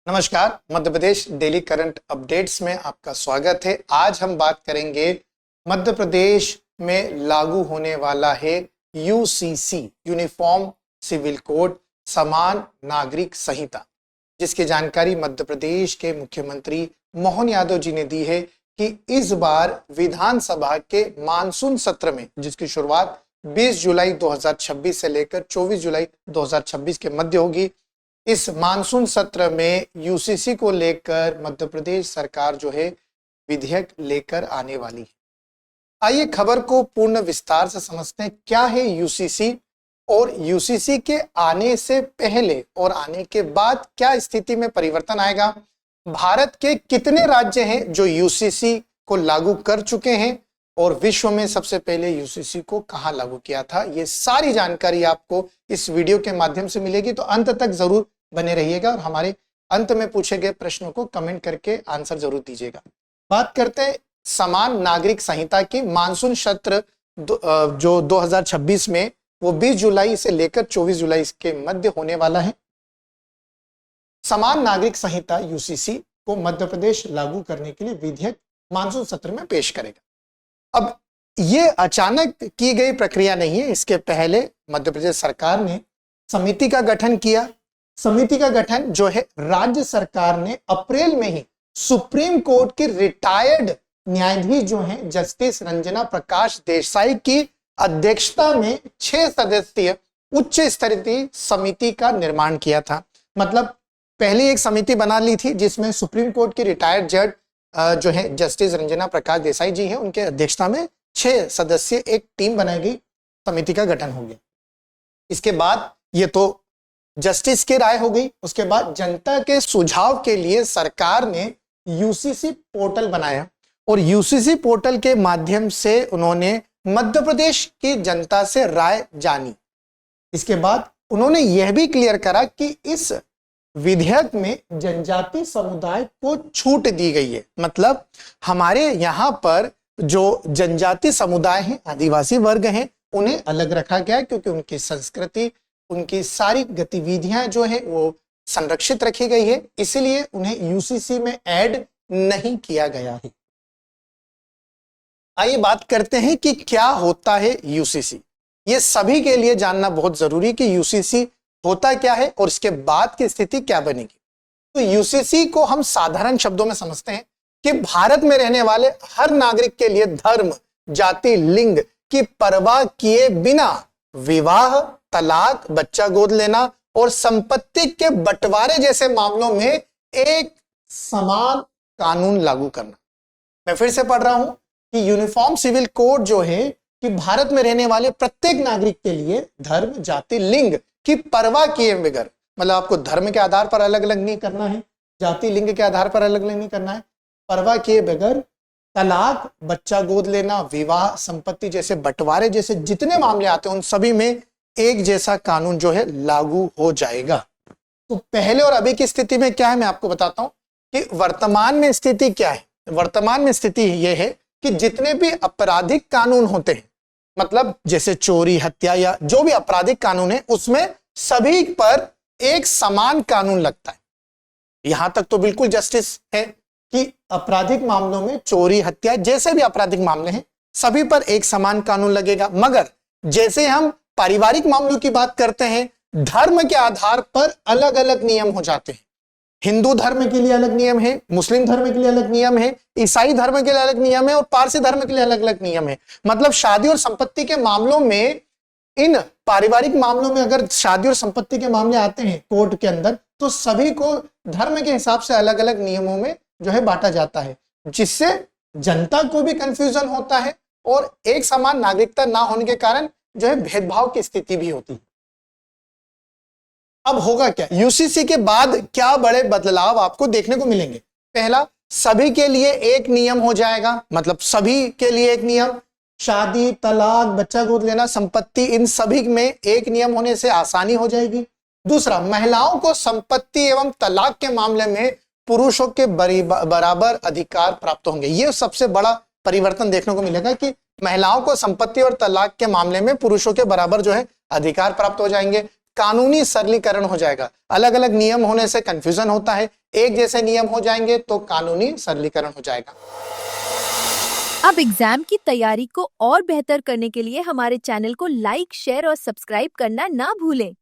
नमस्कार, Madhya Pradesh daily current updates में आपका स्वागत है। आज हम बात करेंगे मध्य प्रदेश में लागू होने वाला है यूसीसी यूनिफॉर्म सिविल कोड समान नागरिक संहिता, जिसकी जानकारी मध्य प्रदेश के मुख्यमंत्री मोहन यादव जी ने दी है कि इस बार विधानसभा के मानसून सत्र में, जिसकी शुरुआत 20 जुलाई 2026 से लेकर 24 जुलाई 2026 के मध्य होगी, इस मानसून सत्र में यूसीसी को लेकर मध्य प्रदेश सरकार जो है विधेयक लेकर आने वाली है। आइए खबर को पूर्ण विस्तार से समझते हैं। क्या है यूसीसी और यूसीसी के आने से पहले और आने के बाद क्या स्थिति में परिवर्तन आएगा, भारत के कितने राज्य हैं जो यूसीसी को लागू कर चुके हैं और विश्व में सबसे पहले यूसीसी को कहां लागू किया था, ये सारी जानकारी आपको इस वीडियो के माध्यम से मिलेगी। तो अंत तक जरूर बने रहिएगा और हमारे अंत में पूछे गए प्रश्नों को कमेंट करके आंसर जरूर दीजिएगा। बात करते हैं समान नागरिक संहिता की। मानसून सत्र जो 2026 में वो 20 जुलाई से लेकर 24 जुलाई के मध्य होने वाला है। समान नागरिक संहिता यूसीसी को मध्य प्रदेश लागू करने के लिए विधेयक मानसून सत्र में पेश करेगा। अब ये अचानक की गई प्रक्रिया नहीं है। इसके पहले मध्य प्रदेश सरकार ने समिति का गठन किया। समिति का गठन जो है राज्य सरकार ने अप्रैल में ही सुप्रीम कोर्ट की रिटायर्ड न्यायाधीश जो हैं जस्टिस रंजना प्रकाश देसाई की अध्यक्षता में 6 सदस्यीय उच्च स्तरीय समिति का निर्माण किया था। मतलब पहले एक समिति बना ली थी जिसमें सुप्रीम कोर्ट की रिटायर्ड जज जो है जस्टिस रंजना प्रकाश देसाई जी हैं, उनके अध्यक्षता में 6 सदस्यीय एक टीम बनाई गई, समिति का गठन हो गया। इसके बाद ये तो जस्टिस की राय हो गई। उसके बाद जनता के सुझाव के लिए सरकार ने यूसीसी पोर्टल बनाया और यूसीसी पोर्टल के माध्यम से उन्होंने मध्य प्रदेश की जनता से राय जानी। इसके बाद उन्होंने यह भी क्लियर करा कि इस विधेयक में जनजाति समुदाय को छूट दी गई है। मतलब हमारे यहाँ पर जो जनजाति समुदाय हैं, आदिवासी वर्ग हैं, उन्हें अलग रखा गया क्योंकि उनकी संस्कृति, उनकी सारी गतिविधियां जो है वो संरक्षित रखी गई है, इसलिए उन्हें यूसीसी में ऐड नहीं किया गया है। आइए बात करते हैं कि क्या होता है यूसीसी। ये सभी के लिए जानना बहुत जरूरी कि यूसीसी होता क्या है और इसके बाद की स्थिति क्या बनेगी। तो यूसीसी को हम साधारण शब्दों में समझते हैं कि भारत में रहने वाले हर नागरिक के लिए धर्म, जाति, लिंग की परवाह किए बिना विवाह, तलाक, बच्चा गोद लेना और संपत्ति के बंटवारे जैसे मामलों में एक समान कानून लागू करना। मैं फिर से पढ़ रहा हूं कि यूनिफॉर्म सिविल कोड जो है कि भारत में रहने वाले प्रत्येक नागरिक के लिए धर्म, जाति, लिंग की परवाह किए बगैर, मतलब आपको धर्म के आधार पर अलग अलग नहीं करना है, जाति लिंग के आधार पर अलग अलग नहीं करना है, परवाह किए बगैर तलाक, बच्चा गोद लेना, विवाह, संपत्ति जैसे बंटवारे जैसे जितने मामले आते हैं उन सभी में एक जैसा कानून जो है लागू हो जाएगा। तो पहले और अभी की स्थिति में क्या है मैं आपको बताता हूं कि वर्तमान में स्थिति क्या है। वर्तमान में स्थिति यह है कि जितने भी आपराधिक कानून होते हैं, मतलब जैसे चोरी, हत्या या जो भी आपराधिक कानून है, उसमें सभी पर एक समान कानून लगता है। यहां तक तो बिल्कुल जस्टिस है कि आपराधिक मामलों में चोरी, हत्या जैसे भी आपराधिक मामले हैं सभी पर एक समान कानून लगेगा। मगर जैसे हम पारिवारिक मामलों की बात करते हैं, धर्म के आधार पर अलग अलग नियम हो जाते हैं। हिंदू धर्म के लिए अलग नियम है, मुस्लिम धर्म के लिए अलग नियम है, ईसाई धर्म के लिए अलग नियम है और पारसी धर्म के लिए अलग अलग नियम है। मतलब शादी और संपत्ति के मामलों में, इन पारिवारिक मामलों में अगर शादी और संपत्ति के मामले आते हैं कोर्ट के अंदर, तो सभी को धर्म के हिसाब से अलग अलग नियमों में जो है बांटा जाता है, जिससे जनता को भी कंफ्यूजन होता है और एक समान नागरिकता ना होने के कारण जो है भेदभाव की स्थिति भी होती है। अब होगा क्या, यूसीसी के बाद क्या बड़े बदलाव आपको देखने को मिलेंगे। पहला, सभी के लिए एक नियम हो जाएगा। मतलब सभी के लिए एक नियम, शादी, तलाक, बच्चा गोद लेना, संपत्ति, इन सभी में एक नियम होने से आसानी हो जाएगी। दूसरा, महिलाओं को संपत्ति एवं तलाक के मामले में पुरुषों के बराबर अधिकार प्राप्त होंगे। यह सबसे बड़ा परिवर्तन देखने को मिलेगा कि महिलाओं को संपत्ति और तलाक के मामले में पुरुषों के बराबर जो है अधिकार प्राप्त हो जाएंगे। कानूनी सरलीकरण हो जाएगा। अलग अलग नियम होने से कंफ्यूजन होता है, एक जैसे नियम हो जाएंगे तो कानूनी सरलीकरण हो जाएगा। अब एग्जाम की तैयारी को और बेहतर करने के लिए हमारे चैनल को लाइक, शेयर और सब्सक्राइब करना ना भूलें।